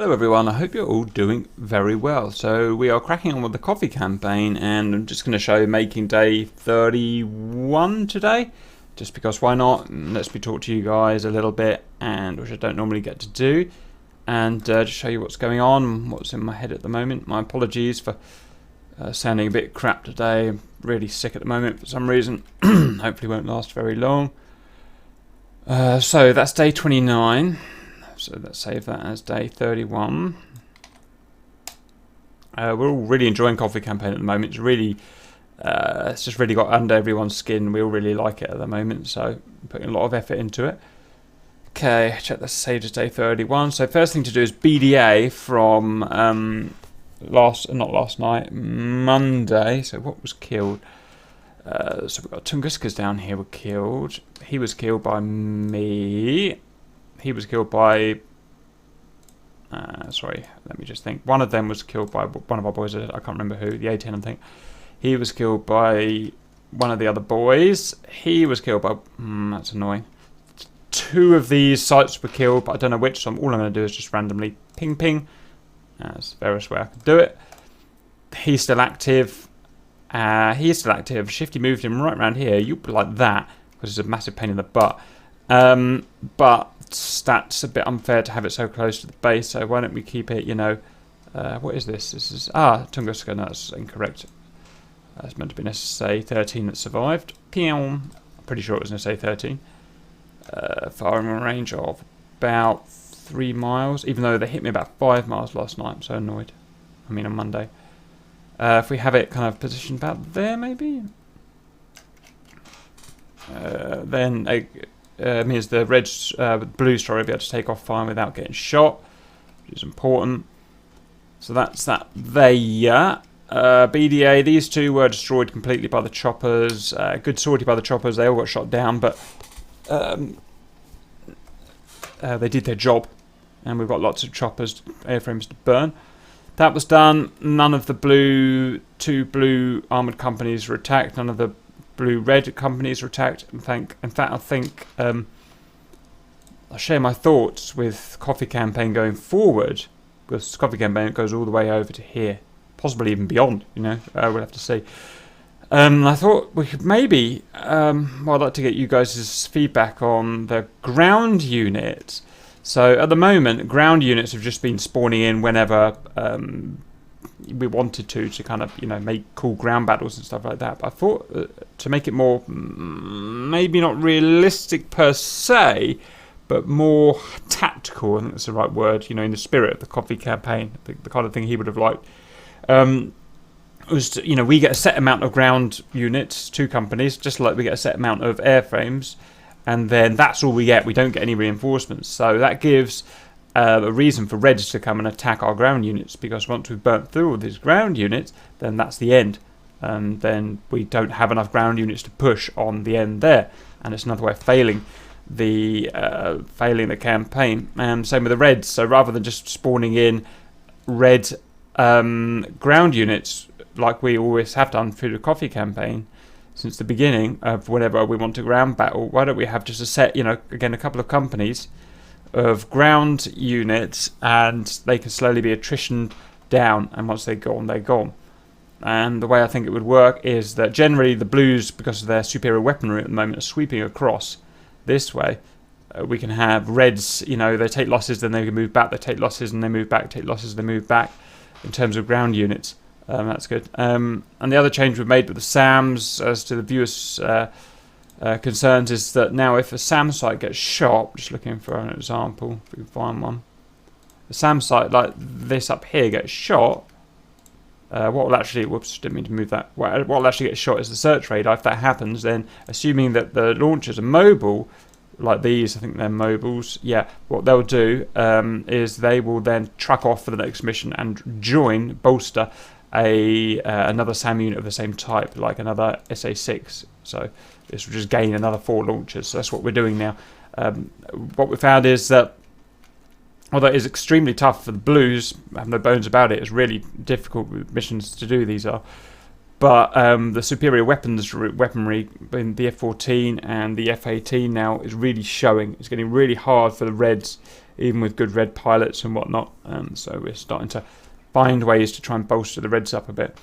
Hello everyone, I hope you're all doing very well. So we are cracking on with the coffee campaign, and I'm just going to show you making day 31 today, just because why not. Let's me talk to you guys a little bit, and which I don't normally get to do, and just show you what's going on, what's in my head at the moment. My apologies for sounding a bit crap today. I'm really sick at the moment for some reason. Hopefully won't last very long. So that's day 29. So let's save that as day 31. We're all really enjoying Coffee Campaign at the moment. It's really, it's just really got under everyone's skin. We all really like it at the moment, so I'm putting a lot of effort into it. Okay, check this saved as day 31. So first thing to do is BDA from not last night, Monday. So what was killed? So we've got Tunguskas down here were killed. He was killed by me. He was killed by, sorry, let me just think. One of them was killed by one of our boys, I can't remember who, the A10 I think. He was killed by one of the other boys. He was killed by, that's annoying. Two of these sites were killed, but I don't know which, so all I'm going to do is just randomly ping ping. That's the various way I could do it. He's still active. He's still active. Shifty moved him right around here. You put like that, because it's a massive pain in the butt. But that's a bit unfair to have it so close to the base, so why don't we keep it, you know, what is this? This is, Tunguska, no, that's incorrect. That's meant to be an SA-13 that survived. Pew! I'm pretty sure it was an SA-13. Firing range of about 3 miles, even though they hit me about 5 miles last night. I'm so annoyed. I mean on Monday. If we have it kind of positioned about there, maybe? Then means the blue story will be able to take off fine without getting shot, which is important. So that's that there. BDA, these two were destroyed completely by the choppers. Good sortie by the choppers, they all got shot down, but they did their job, and we've got lots of choppers, airframes to burn. That was done. None of the two blue armoured companies were attacked. None of the blue-red companies were attacked. In fact, I think I'll share my thoughts with Coffee Campaign going forward, because Coffee Campaign goes all the way over to here, possibly even beyond. You know, we'll have to see. I thought we could maybe. I'd like to get you guys' feedback on the ground unit. So at the moment, ground units have just been spawning in whenever we wanted to kind of, you know, make cool ground battles and stuff like that. But I thought to make it more, maybe not realistic per se, but more tactical, I think that's the right word, you know, in the spirit of the Coffee Campaign, the kind of thing he would have liked, was to, you know, we get a set amount of ground units, 2 companies, just like we get a set amount of airframes, and then that's all we get. We don't get any reinforcements. So that gives a reason for Reds to come and attack our ground units, because once we've burnt through all these ground units, then that's the end. And then we don't have enough ground units to push on the end there, and it's another way of failing the campaign. Same with the Reds. So rather than just spawning in red ground units like we always have done through the Coffee Campaign since the beginning of whenever we want to ground battle, why don't we have just a set, you know, again, a couple of companies of ground units, and they can slowly be attritioned down, and once they're gone, they're gone. And the way I think it would work is that generally the blues, because of their superior weaponry at the moment, are sweeping across this way. We can have Reds, you know, they take losses, then they can move back, they take losses, and they move back, take losses, they move back, in terms of ground units. That's good. And the other change we've made with the SAMs, as to the viewers' concerns, is that now if a SAM site gets shot, just looking for an example, if we can find one, a SAM site like this up here gets shot, what will actually, whoops, didn't mean to move that, what will actually get shot is the search radar. If that happens, then assuming that the launchers are mobile, like these, I think they're mobiles, yeah, what they'll do is they will then truck off for the next mission and bolster another SAM unit of the same type, like another SA-6. So this will just gain another 4 launchers. So that's what we're doing now. What we found is that, although it is extremely tough for the blues, I have no bones about it, it's really difficult missions to do, these are. But the superior weaponry in the F-14 and the F-18 now is really showing. It's getting really hard for the Reds even with good red pilots and whatnot. So we're starting to find ways to try and bolster the reds up a bit.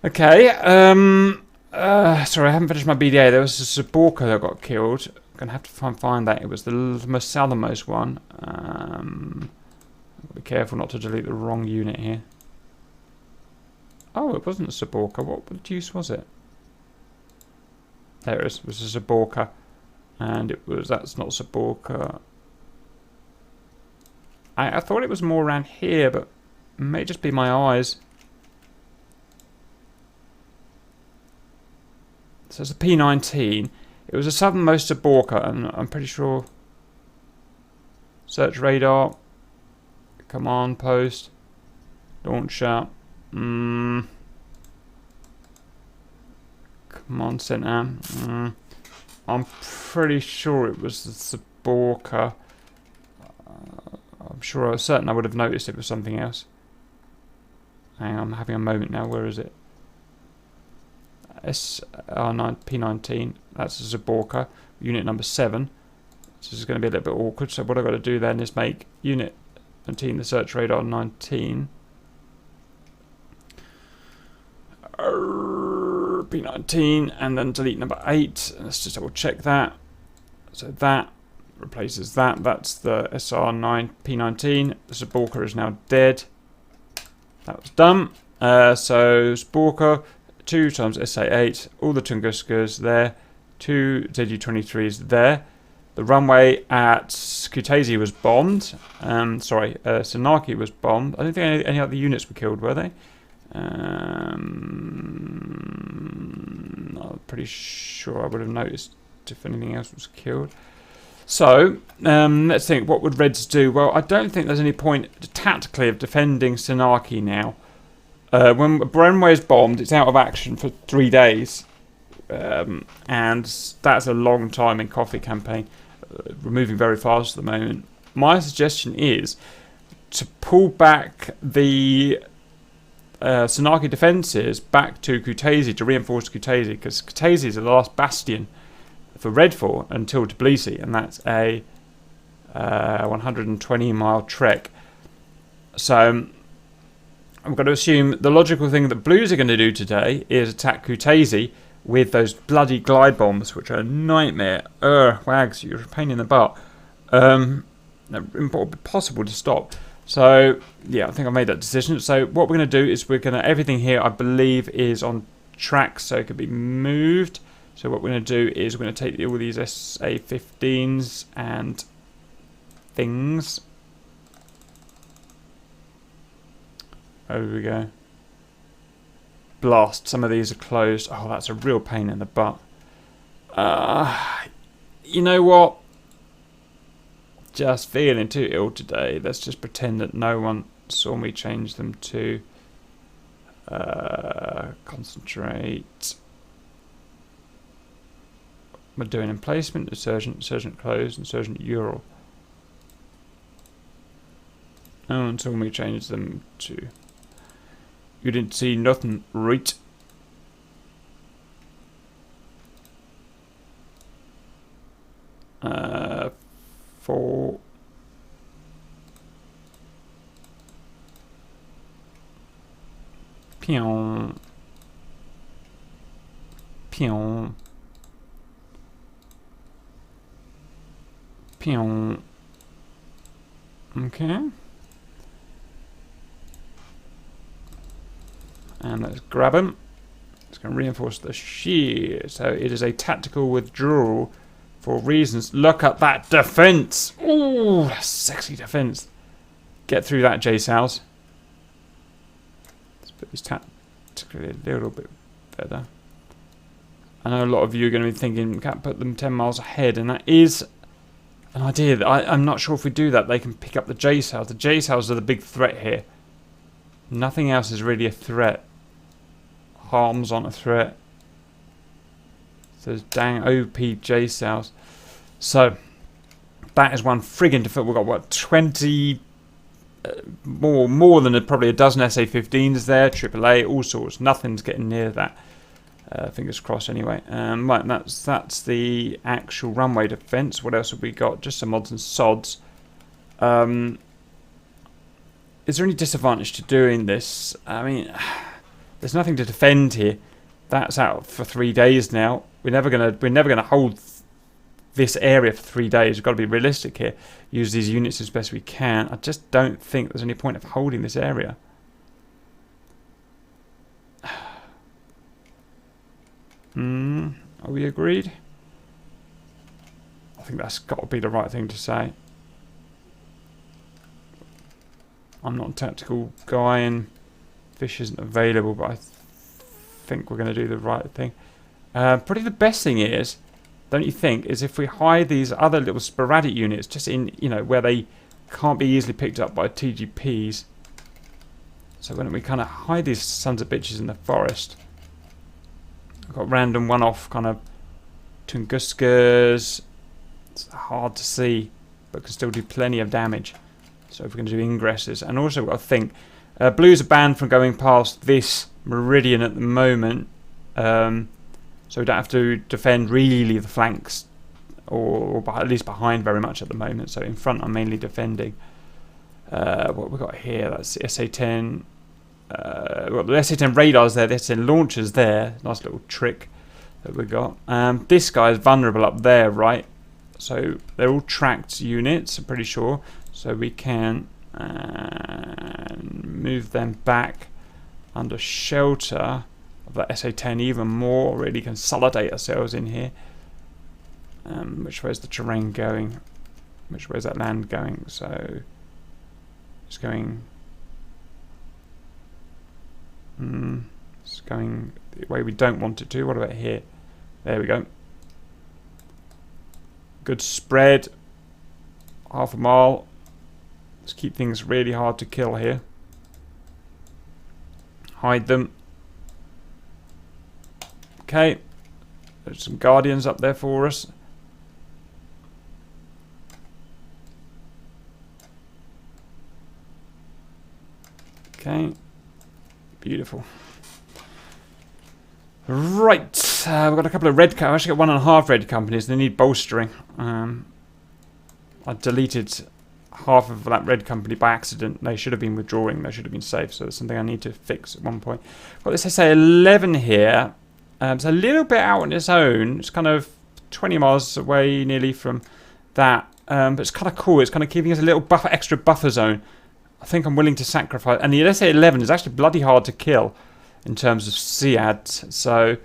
Okay, sorry, I haven't finished my BDA. There was a Saborka that got killed. I'm going to have to find that. It was the most southernmost one. Be careful not to delete the wrong unit here. Oh, it wasn't a Saborka. What the deuce was it? There it is. It was a Saborka. And it was, that's not Saborka. I thought it was more around here, but it may just be my eyes. So it's a P19. It was a southernmost Saborka, and I'm pretty sure. Search radar. Come on, post. Launcher. Come on, center. I'm pretty sure it was the Saborka. I'm sure I was certain I would have noticed it was something else. Hang on, I'm having a moment now. Where is it? P19. That's a Saborka. Unit number 7. This is going to be a little bit awkward. So what I've got to do then is make unit 19 the search radar 19. P19 and then delete number 8. Let's just double check that. So that replaces that. That's the SR9 P19. The Saborka is now dead. That was done. So Saborka 2 times SA8. All the Tunguskas there. 2 ZU-23s there. The runway at Kutaisi was bombed. Senaki was bombed. I don't think any other units were killed, were they? I'm pretty sure I would have noticed if anything else was killed. So, let's think. What would Reds do? Well, I don't think there's any point tactically of defending Senaki now. When Brenway is bombed, it's out of action for 3 days. And that's a long time in Coffee campaign. We're moving very fast at the moment. My suggestion is to pull back the Senaki defences back to Kutaisi to reinforce Kutaisi, because Kutaisi is the last bastion for Redfall until Tbilisi, and that's a 120-mile trek. So I'm going to assume the logical thing that Blues are going to do today is attack Kutaisi with those bloody glide bombs, which are a nightmare. Wags, you're a pain in the butt. Impossible to stop. So, yeah, I think I made that decision. So what we're going to do is everything here, I believe, is on track, so it can be moved. So what we're going to do is we're going to take all these SA-15s and things. Over we go. Blast. Some of these are closed. Oh, that's a real pain in the butt. You know what? Just feeling too ill today. Let's just pretend that no one saw me change them to concentrate. We're doing emplacement, insurgent closed, insurgent Ural. No one saw me change them to. You didn't see nothing, right? For Pion. Pion. Pion. Okay. And let's grab him. It's going to reinforce the shear. So it is a tactical withdrawal for reasons. Look at that defense. Ooh, that's sexy defense. Get through that, J-Sals. Let's put this tactically a little bit better. I know a lot of you are going to be thinking, can't put them 10 miles ahead, and that is an idea. That I'm not sure if we do that, they can pick up the J-Sals. The J-Sals are the big threat here. Nothing else is really a threat. Harm's on a threat. Those dang OP J-Sals. So, that is one friggin' defense. We've got, what, 20... more than probably a dozen SA-15s there. AAA, all sorts. Nothing's getting near that. Fingers crossed anyway. Right, that's the actual runway defense. What else have we got? Just some odds and sods. Is there any disadvantage to doing this? I mean, there's nothing to defend here. That's out for 3 days now. We're never gonna hold this area for 3 days. We've got to be realistic here. Use these units as best we can. I just don't think there's any point of holding this area. Are we agreed? I think that's got to be the right thing to say. I'm not a tactical guy and fish isn't available, but I think we're going to do the right thing. Probably the best thing is, don't you think, is if we hide these other little sporadic units just in, you know, where they can't be easily picked up by TGPs. So why don't we kind of hide these sons of bitches in the forest? We've got random one-off kind of Tunguskas. It's hard to see, but can still do plenty of damage. So if we're going to do ingresses, and also we've got to think, blues are banned from going past this meridian at the moment, so we don't have to defend really the flanks, or at least behind very much at the moment. So in front I'm mainly defending. What we've got here, that's the SA-10. Well, the SA-10 radars there, the SA-10 launchers there. Nice little trick that we got. This guy is vulnerable up there, right? So they're all tracked units, I'm pretty sure. So we can move them back under shelter of that SA-10 even more. Really consolidate ourselves in here. Which way is the terrain going? Which way is that land going? So it's going. It's going the way we don't want it to. What about here? There we go. Good spread. Half a mile. Let's keep things really hard to kill here. Hide them. Okay. There's some guardians up there for us. Okay. Beautiful. Right. We've got a couple of red companies. I've actually got 1.5 red companies. They need bolstering. I deleted half of that red company by accident. They should have been withdrawing. They should have been safe. So it's something I need to fix at one point. Got this SA-11 here. It's a little bit out on its own. It's kind of 20 miles away nearly from that. But it's kind of cool. It's kind of giving us a little extra buffer zone. I think I'm willing to sacrifice. And the SA-11 is actually bloody hard to kill in terms of SEAD. So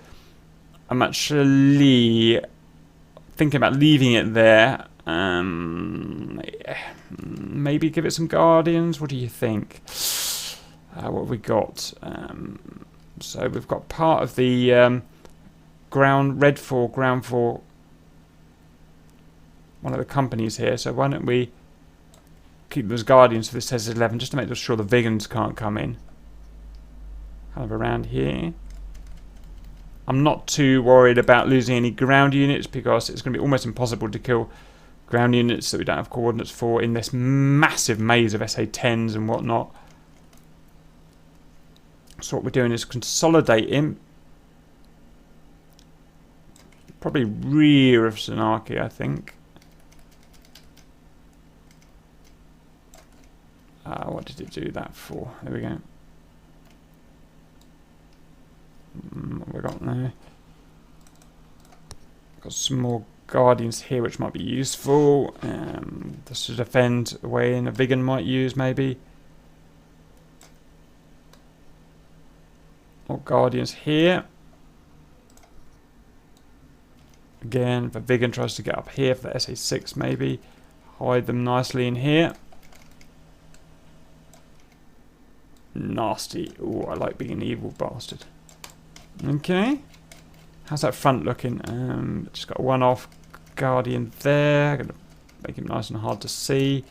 I'm actually thinking about leaving it there. Maybe give it some guardians. What do you think? What have we got? So we've got part of the ground for one of the companies here. So why don't we keep those guardians for this SA-11 just to make sure the Vigans can't come in. Kind of around here. I'm not too worried about losing any ground units because it's going to be almost impossible to kill ground units that we don't have coordinates for in this massive maze of SA-10s and whatnot. So what we're doing is consolidating. Probably rear of Sanaki, I think. What did it do that for? There we go. What have we got there? Got some more guardians here which might be useful. Just to defend away in a Vigan might use maybe. More guardians here. Again, if a Vigan tries to get up here for the SA-6 maybe. Hide them nicely in here. Nasty. Oh, I like being an evil bastard. Okay. How's that front looking? Just got one off guardian there. Gonna make him nice and hard to see.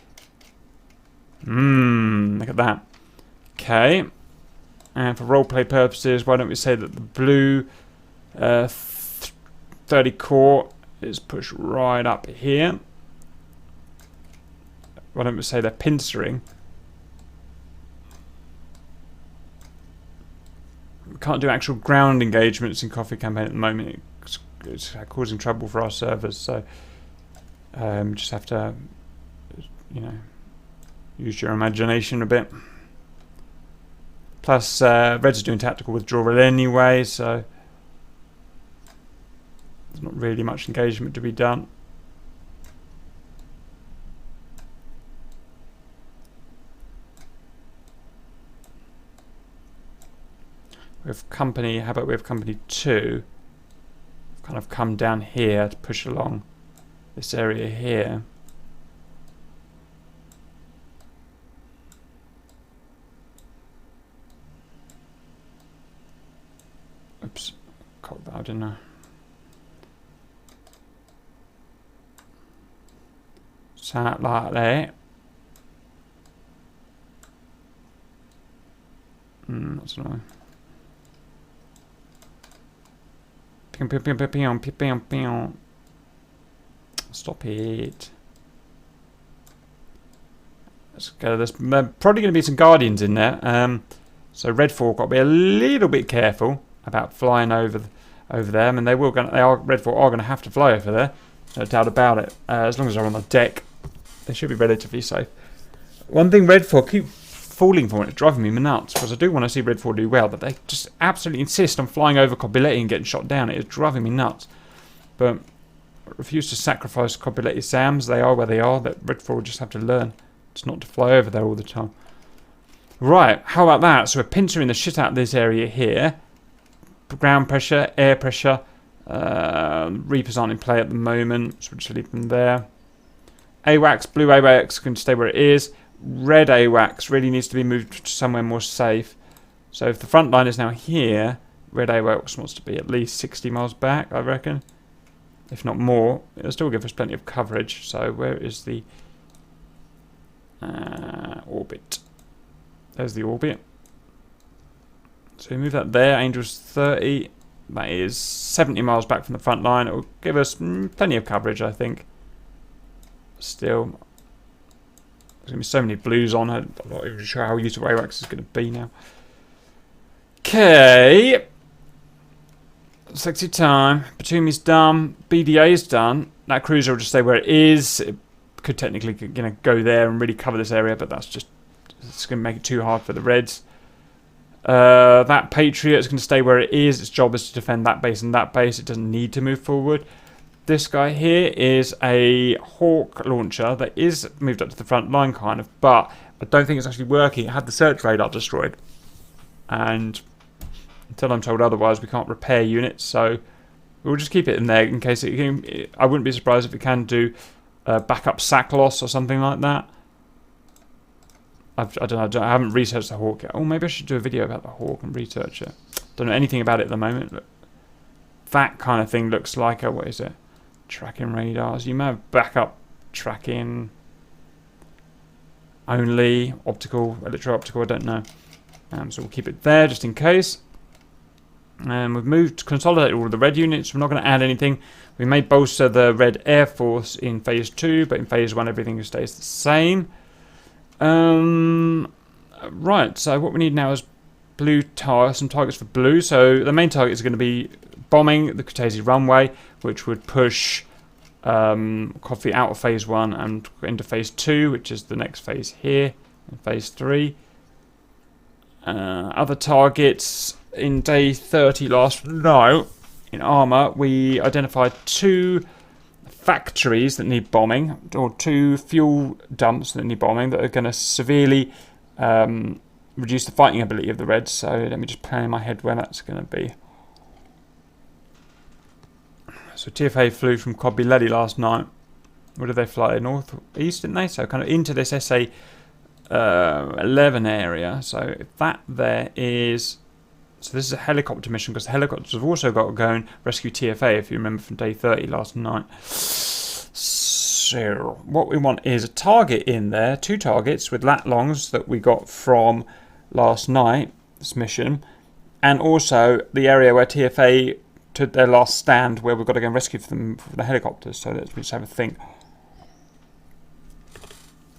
Look at that. Okay. And for roleplay purposes, why don't we say that the blue 30 core is pushed right up here. Why don't we say they're pincering? We can't do actual ground engagements in Coffee Campaign at the moment. It's causing trouble for our servers, so just have to, you know, Use your imagination a bit. Plus, Reds are doing tactical withdrawal anyway, so there's not really much engagement to be done. With company, how about we have company 2? Kind of come down here to push along this area here. Oops, caught that, didn't I? Sat like that. That's annoying. Stop it. Let's go. There's probably going to be some Guardians in there. So Red 4 got to be a little bit careful about flying over there. I mean, Red 4 are going to have to fly over there. No doubt about it. As long as they're on the deck, they should be relatively safe. One thing Red 4 keep falling for, and it's driving me nuts, because I do want to see Red 4 do well, but they just absolutely insist on flying over Cobiletti and getting shot down. It is driving me nuts. But I refuse to sacrifice Cobiletti SAMs. They are where they are. That Red 4 will just have to learn just not to fly over there all the time. Right, how about that? So we're pincering the shit out of this area here. Ground pressure, air pressure. Reapers aren't in play at the moment, so we'll just leave them there. AWACS, blue AWACS can stay where it is. Red AWACS really needs to be moved to somewhere more safe. So if the front line is now here, red AWACS wants to be at least 60 miles back, I reckon. If not more. It'll still give us plenty of coverage. So where is the orbit? There's the orbit. So we move that there. Angel's 30. That is 70 miles back from the front line. It will give us plenty of coverage, I think. Still, there's going to be so many blues on it. I'm not even sure how useful AWACS is going to be now. Okay. Sexy time. Batumi's done. BDA is done. That cruiser will just stay where it is. It could technically go there and really cover this area, but that's just, it's going to make it too hard for the Reds. That Patriot is going to stay where it is. Its job is to defend that base and that base. It doesn't need to move forward. This guy here is a Hawk launcher that is moved up to the front line, kind of, but I don't think it's actually working. It had the search radar destroyed, and until I'm told otherwise, we can't repair units, so we'll just keep it in there in case it can. I wouldn't be surprised if it can do backup sack loss or something like that. I don't know. I haven't researched the Hawk yet. Oh, maybe I should do a video about the Hawk and research it. Don't know anything about it at the moment. Look, that kind of thing looks like a, what is it? Tracking radars. You may have backup tracking only, optical, electro-optical, I don't know. So we'll keep it there just in case. And we've moved to consolidate all of the red units. We're not going to add anything. We may bolster the red Airforce in phase 2, but in phase 1 everything stays the same. Right, so what we need now is some targets for blue. So the main target is going to be bombing the Kutaisi runway, which would push Coffee out of phase 1 and into phase 2, which is the next phase here, in phase 3. Other targets in day 30 last night in armour, we identified 2 factories that need bombing, or 2 fuel dumps that need bombing, that are going to severely reduce the fighting ability of the Reds. So let me just plan in my head where that's going to be. So TFA flew from Cobiletti last night. Where did they fly? North-east, didn't they? So kind of into this SA 11 area. So if that there is... So this is a helicopter mission, because the helicopters have also got to go and rescue TFA, if you remember from day 30 last night. So what we want is a target in there, 2 targets with lat longs that we got from last night, this mission, and also the area where TFA took their last stand, where we've got to go and rescue them from the helicopters. So let's just have a think.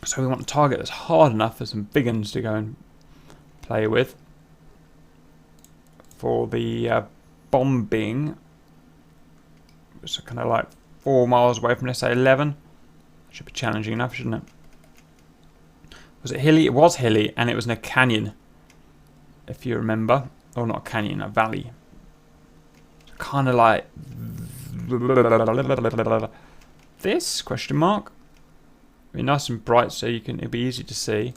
So we want a target that's hard enough for some big uns to go and play with. For the bombing, so kind of like 4 miles away from SA 11. Should be challenging enough, shouldn't it? Was it hilly? It was hilly, and it was in a canyon, if you remember. Or not a canyon, a valley. Kind of like this, question mark. Be nice and bright so it'll be easy to see.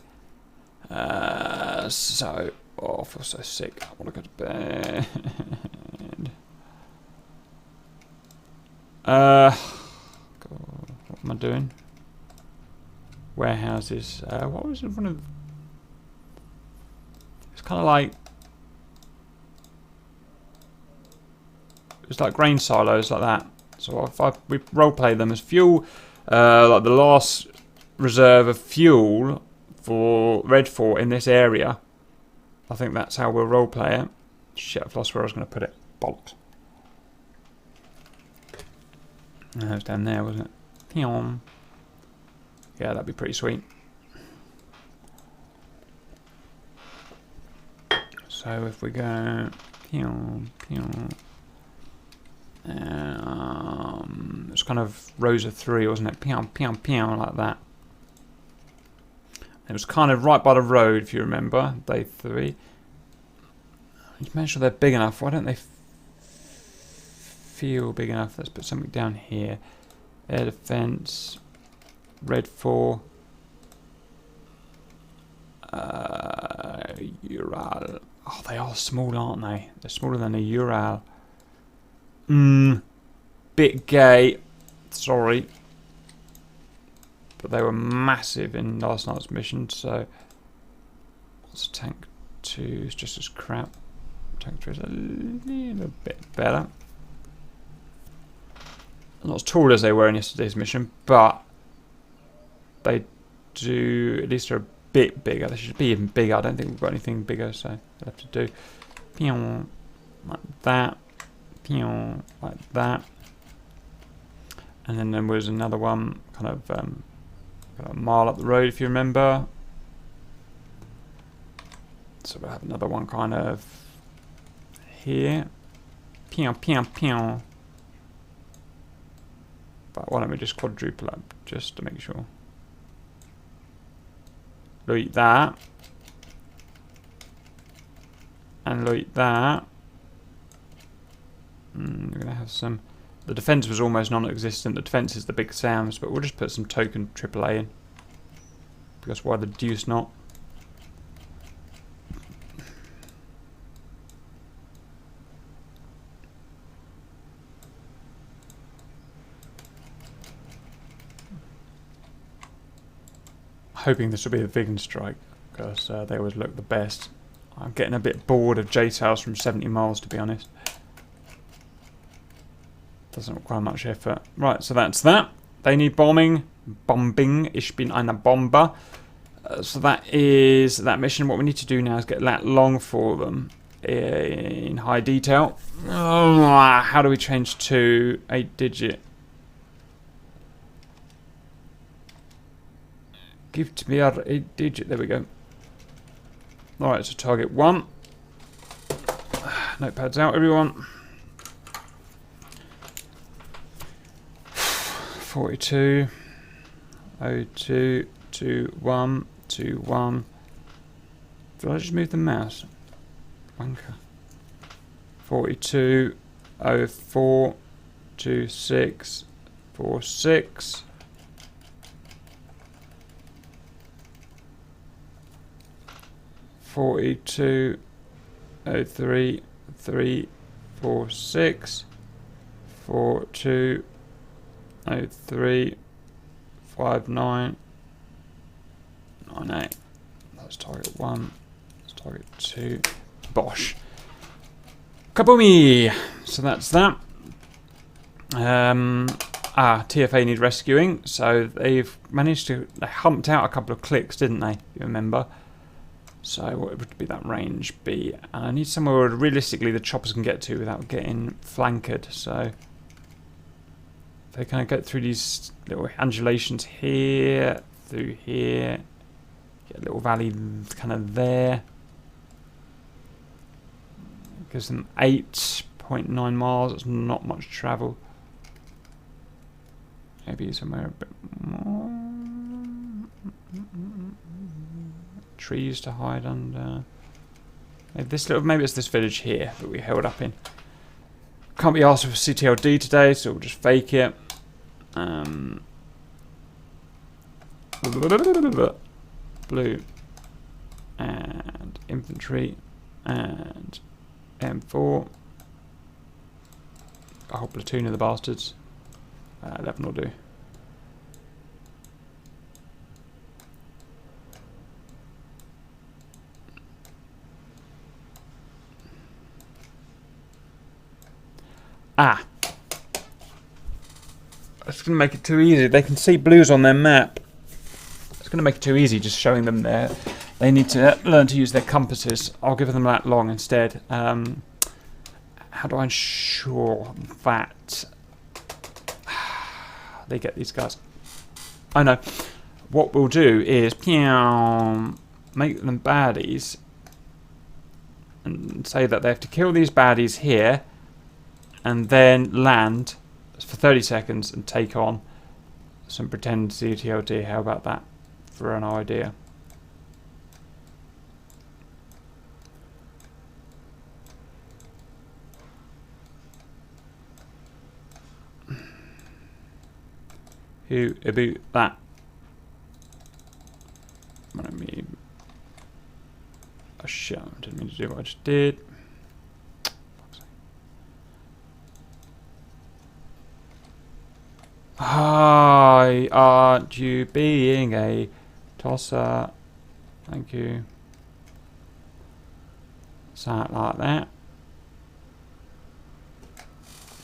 I feel so sick. I want to go to bed. God, what am I doing? Warehouses. What was in front of? It's kind of like. It's like grain silos like that. So we roleplay them as fuel, like the last reserve of fuel for Red Fort in this area. I think that's how we'll roleplay it. Shit, I've lost where I was going to put it. Bollocks. That was down there, wasn't it? Peom. Yeah, that'd be pretty sweet. So if we go peom, peom. It's kind of rows of 3, wasn't it? Pew, pew, pew, like that. It was kind of right by the road, if you remember. Day 3. You make sure they're big enough. Why don't they feel big enough? Let's put something down here. Air defense. Red 4. Ural. Oh, they are small, aren't they? They're smaller than a Ural. Bit gay, sorry, but they were massive in last night's mission. So what's tank 2 is just as crap. Tank 3 is a little bit better. Not as tall as they were in yesterday's mission, but they do, at least they're a bit bigger. They should be even bigger. I don't think we've got anything bigger, so we'll have to do pew, like that. Like that, and then there was another one kind of a mile up the road, if you remember. So we'll have another one kind of here. Pew, pew, pew. But why don't we just quadruple up just to make sure? Like that, and like that. We're going to have some. The defence was almost non-existent. The defence is the big Sams, but we'll just put some token AAA in. Because why the deuce not? Hoping this will be the vegan strike, because they always look the best. I'm getting a bit bored of JTALs from 70 miles, to be honest. Doesn't require much effort. Right, so that's that. They need bombing. Bombing. Ich bin eine Bomber. So that is that mission. What we need to do now is get that long for them in high detail. How do we change to 8-digit? Give to me our 8-digit. There we go. Alright, so target 1. Notepads out, everyone. 42, 02, 21, 21. Did I just move the mouse? Wanker. 42, 04, 26, 46. 42, 03, 3, 4, 6, 42, 03, 59, 98. That's target 1. That's target 2. Bosh. Kaboomy! So that's that. TFA need rescuing. So they've managed to... They humped out a couple of clicks, didn't they? You remember? So what would be that range be? I need somewhere where realistically the choppers can get to without getting flanked. So... They kind of go through these little undulations here, through here, get a little valley kind of there. Gives them 8.9 miles, it's not much travel. Maybe somewhere a bit more. trees to hide under. Maybe it's this village here that we held up in. Can't be asked for CTLD today, so we'll just fake it. Blue and infantry and M4. A whole platoon of the bastards. 11 will do. Ah. It's going to make it too easy. They can see blues on their map. It's going to make it too easy just showing them there. They need to learn to use their compasses. I'll give them that long instead. How do I ensure that they get these guys? I know. What we'll do is make them baddies and say that they have to kill these baddies here and then land for 30 seconds and take on some pretend CTLD. How about that for an idea? Who about that? I mean, oh shit, I didn't mean to do what I just did. Hi, aren't you being a tosser? Thank you. Something like that.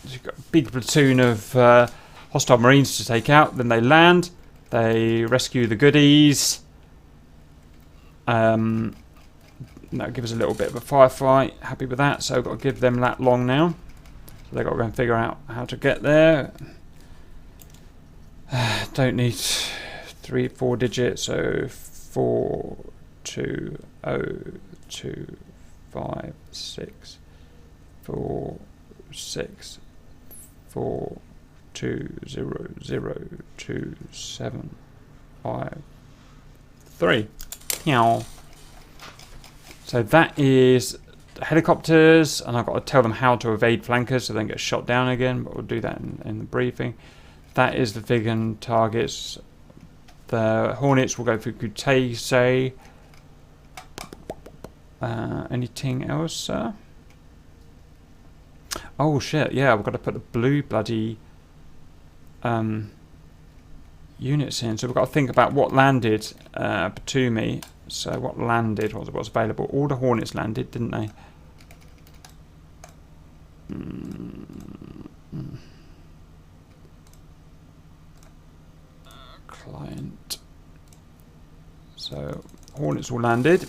So you've got a big platoon of hostile marines to take out. Then they land. They rescue the goodies. That'll give us a little bit of a firefight. Happy with that. So I've got to give them that long now. So they've got to go and figure out how to get there. Don't need 3-4 digits, so 4 2 0 2 5 6 4 6 4 2 0 0 2 7 5 3. Meow. So that is helicopters, and I've got to tell them how to evade flankers so they don't get shot down again, but we'll do that in the briefing. That is the vegan targets. The Hornets will go for Kutaise. Anything else, sir? Oh shit, yeah, we've got to put the blue bloody units in. So we've got to think about what landed to me. So what landed, what's available. All the Hornets landed, didn't they? Client. So Hornets all landed.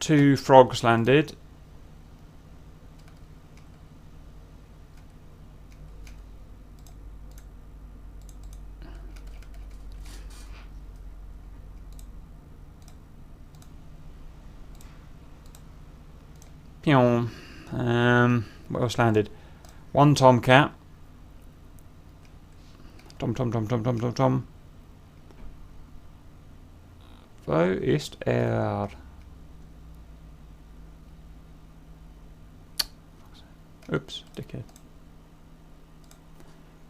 2 frogs landed. What else landed? 1 tomcat. Tom. Wo ist er? Oops, dickhead.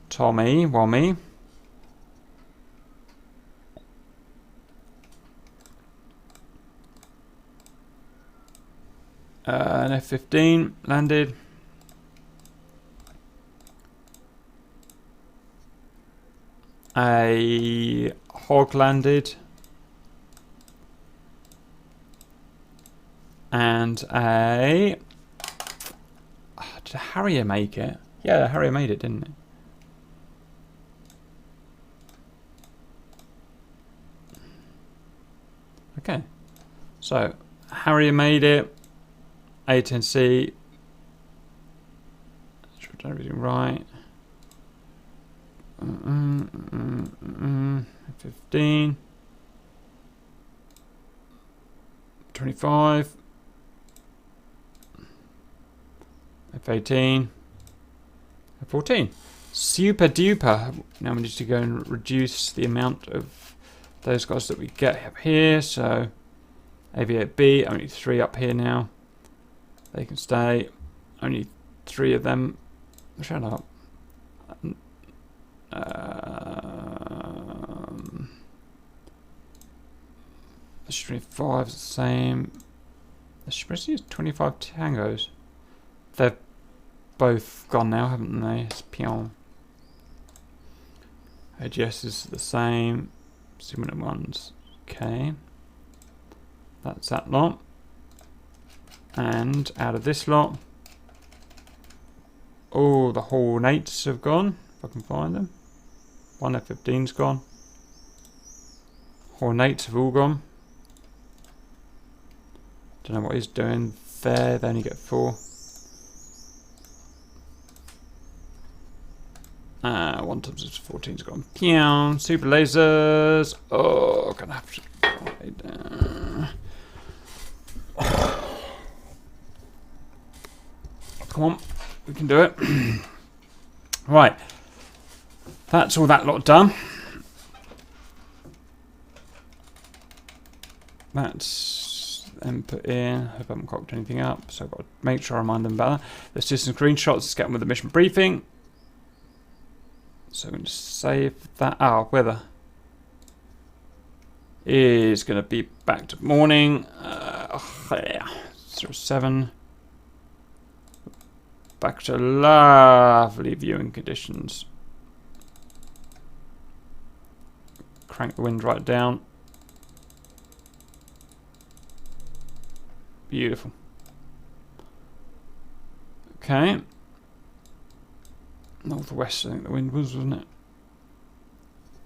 Tommy, Wommy. An F-15 landed. A hog landed. And a... did a Harrier make it? Yeah, the Harrier made it, didn't it? Okay. So, Harrier made it. A10C. Should do everything right. 15. 25. F18. F14. Super duper. Now we need to go and reduce the amount of those guys that we get up here. So AV8B, only 3 up here now. They can stay. Only 3 of them. Shut up. The 25 is the same. The Shibrissi is 25 tangos. They've both gone now, haven't they? It's Pion. AGS is the same. Similar ones. Okay. That's that lot. And out of this lot. Oh, the Hornates have gone. If I can find them. One F-15's gone. Hornates have all gone. Don't know what he's doing there. They only get 4. 1 times 14's gone. Pew! Super lasers. Oh, gonna have to. Come on, we can do it. Right, that's all that lot done. That's them put in. Hope I haven't cocked anything up, so I've got to make sure I remind them about that. Let's do some screenshots. Let's get on with the mission briefing. So I'm going to save that. Weather is going to be back to morning. 07. Back to lovely viewing conditions. Crank the wind right down. Beautiful. Okay. Northwest, I think the wind was, wasn't it?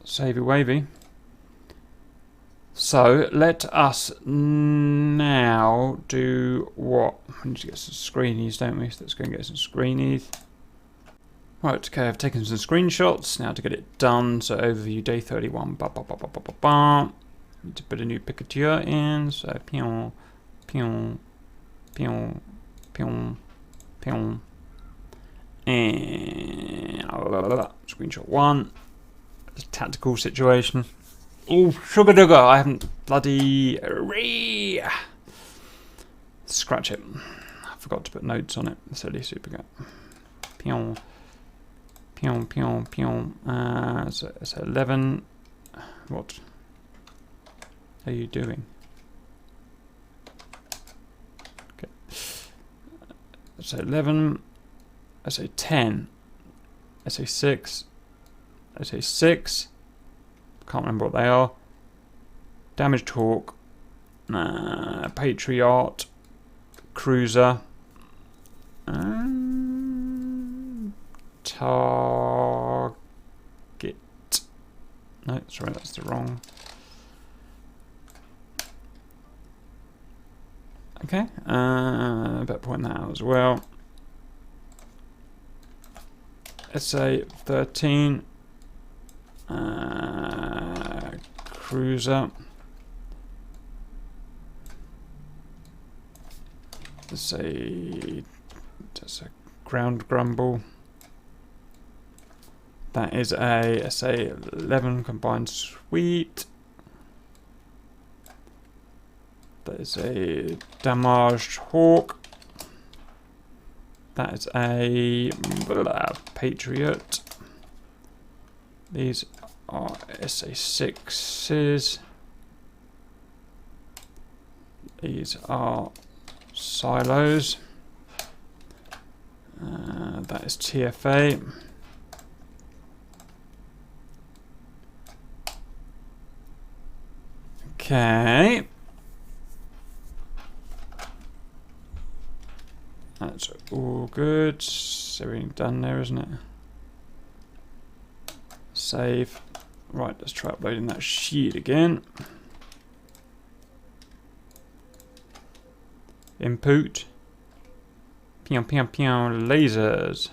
Savey wavy. So let us now do what? We need to get some screenies, don't we? So let's go and get some screenies. Right, okay, I've taken some screenshots now to get it done. So overview day 31. Need to put a new picoteur in. So pion, pion, pion, pion, pion. And screenshot 1. It's a tactical situation. Oh, sugar dugger! I haven't bloody scratch it. I forgot to put notes on it. Silly super gut. Pion, pion, pion, pion. So 11. What are you doing? Okay. So 11. I say 10. I say 6. I say 6. Can't remember what they are. Damage Hawk. Patriot. Cruiser. Target. No, sorry, that's the wrong. Okay. Better point that out as well. SA 13. Cruiser. Let's say just a ground grumble. That is a SA 11 combined suite. That is a damaged hawk. That is a Patriot. These are SA6s. These are silos. That is TFA. Okay. That's all good. Everything done there, isn't it? Save. Right, let's try uploading that sheet again. Input. Pion, pion, pion. Lasers.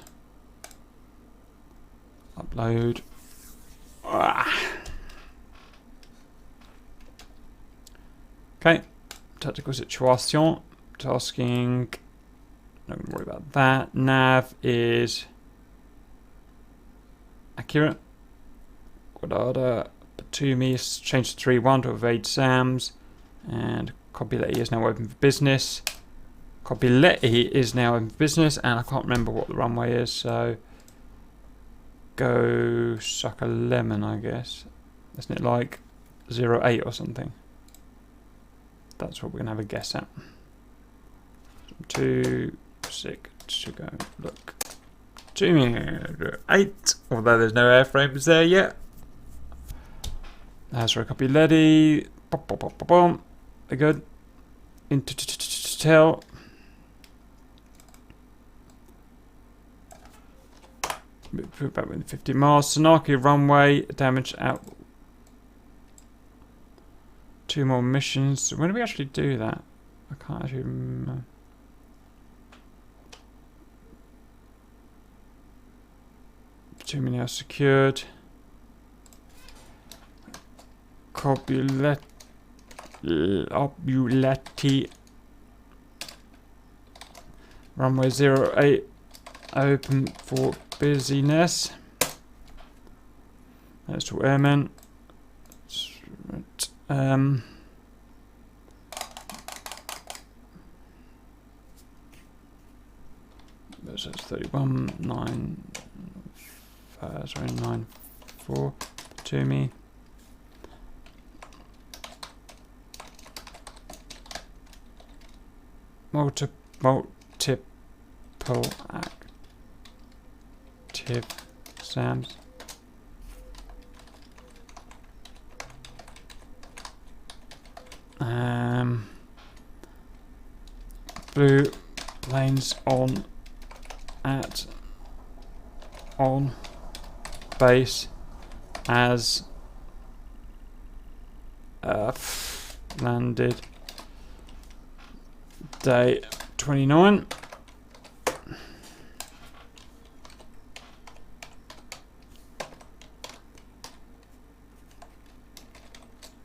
Upload. Okay. Tactical situation. Tasking. Not going to worry about that. Nav is accurate. Guardada, to me, it's changed to 3-1 to evade SAMs. And Consolidation is now open for business. Consolidation is now open for business, and I can't remember what the runway is, so go suck a lemon, I guess. Isn't it like 08 or something? That's what we're gonna have a guess at. Too sick to go look. 8, although there's no airframes there yet. That's for a copy ready. They're good. Into tail. Move back within 50 miles. Sanaki runway damage out. 2 more missions. When do we actually do that? I can't actually remember. Too many are secured. Copuleti runway 08 open for busyness. That's to airmen. That's 31 9 sorry 94 to me. Multiple active SAMs. Blue planes on base as landed day 29.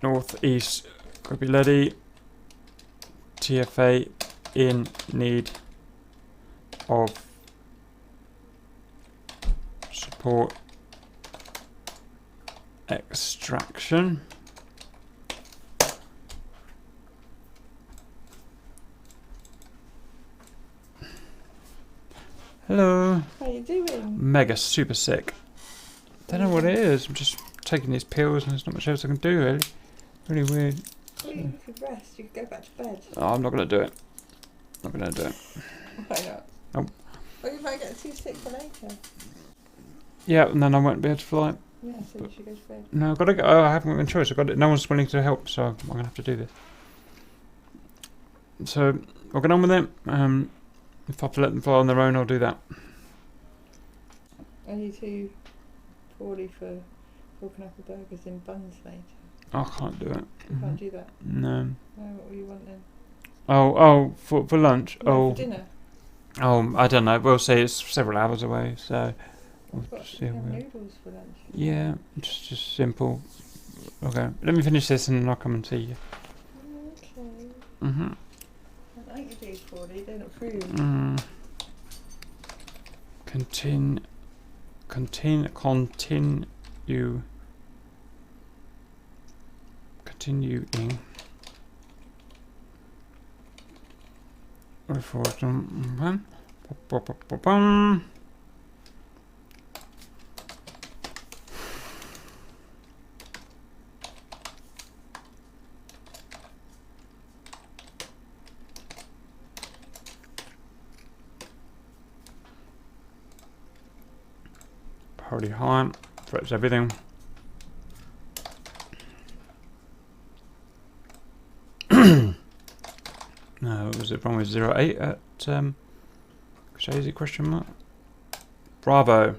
Northeast Consolidation. TFA in need of support extraction. Hello. How you doing? Mega super sick. Don't know what it is. I'm just taking these pills and there's not much else I can do really. Really weird. Well, you could rest. You could go back to bed. Oh, I'm not going to do it. Not going to do it. Why not? Oh. Well, you might get too sick for later. Yeah, and then I won't be able to fly. Yeah, so you should go to bed. No, I've got to go. Oh, I haven't got a choice. I've got it. No one's willing to help, so I'm going to have to do this. So I'll get on with it. If I have to let them fly on their own, I'll do that. Are you too poorly for talking up the burgers in buns later? I can't do it. You can't do that? No. No, what will you want then? Oh, for lunch? No, for dinner? Oh, I don't know. We'll see. It's several hours away, so we'll I've got see. noodles for lunch. Yeah, just simple. Okay, let me finish this and then I'll come and see you. Okay. Mhm. I like your beef poorly. They're not fruit. Continue. Continuing. Priority high, threats everything. No, was it wrong with 08 at Shazy question mark? Bravo.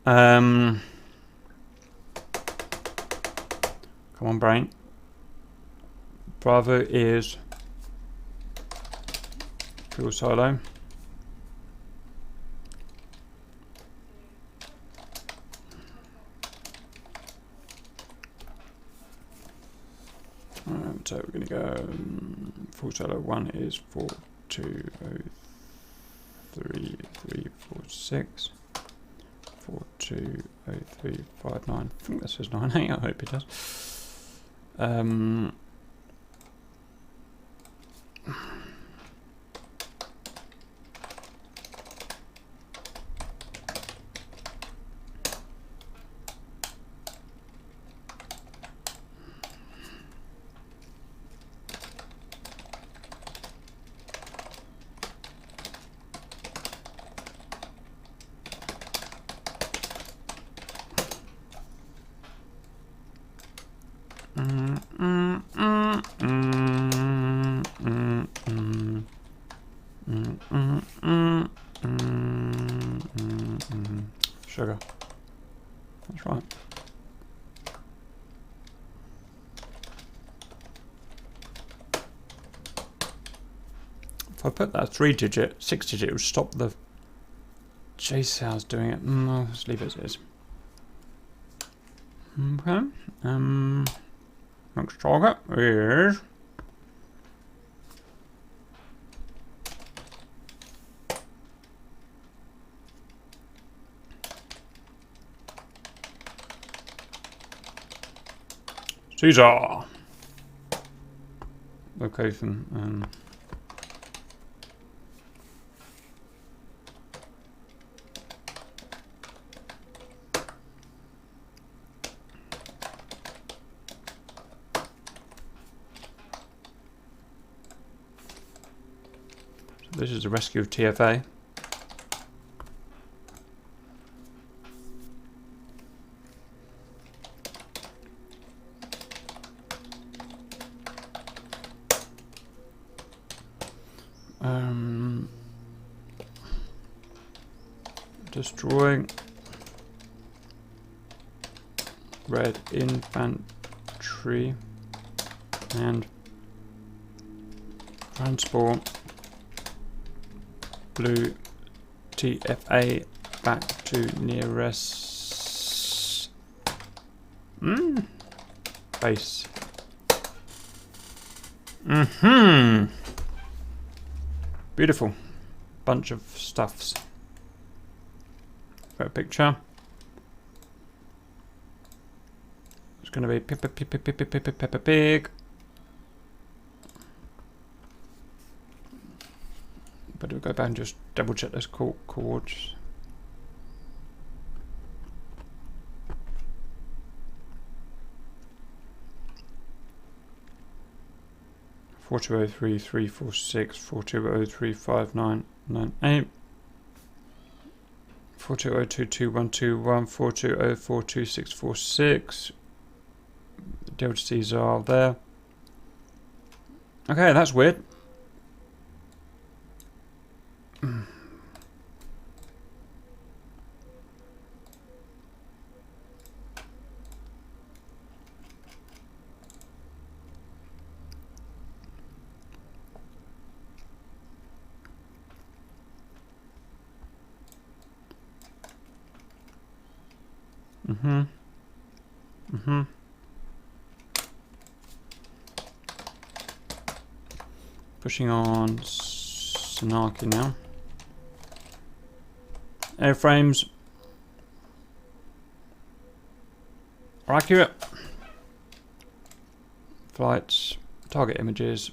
Come on, brain. Bravo is fuel silo. So we're going to go full solo 1 is 420346. 420359. I think that says 98. I hope it does. Sugar. That's right. If I put that 3-digit, 6-digit, it would stop the JSOU's doing it. Let's leave it as it is. Okay. Next target is Caesar. Location. So this is the rescue of TFA. Destroying red infantry and transport blue TFA back to nearest base. Beautiful bunch of stuffs. A picture. It's going to be big. But we'll go back and just double check those chords. Four two oh three 346 42035998 42022121 42042646. The Delta C's are there. Okay, that's weird. Pushing on Sanaki now. Airframes are accurate. Flights, target images.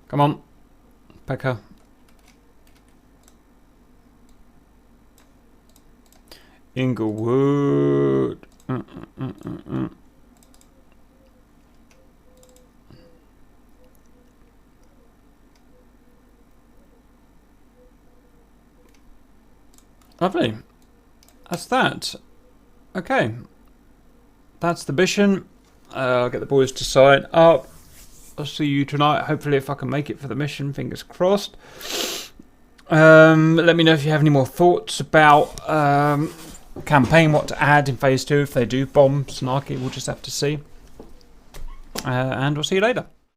Come on, Pekka. Inglewood. Lovely. That's that. Okay. That's the mission. I'll get the boys to sign up. I'll see you tonight. Hopefully, if I can make it for the mission, fingers crossed. Let me know if you have any more thoughts about campaign, what to add in phase 2. If they do bomb Sanaki, we'll just have to see. And we'll see you later.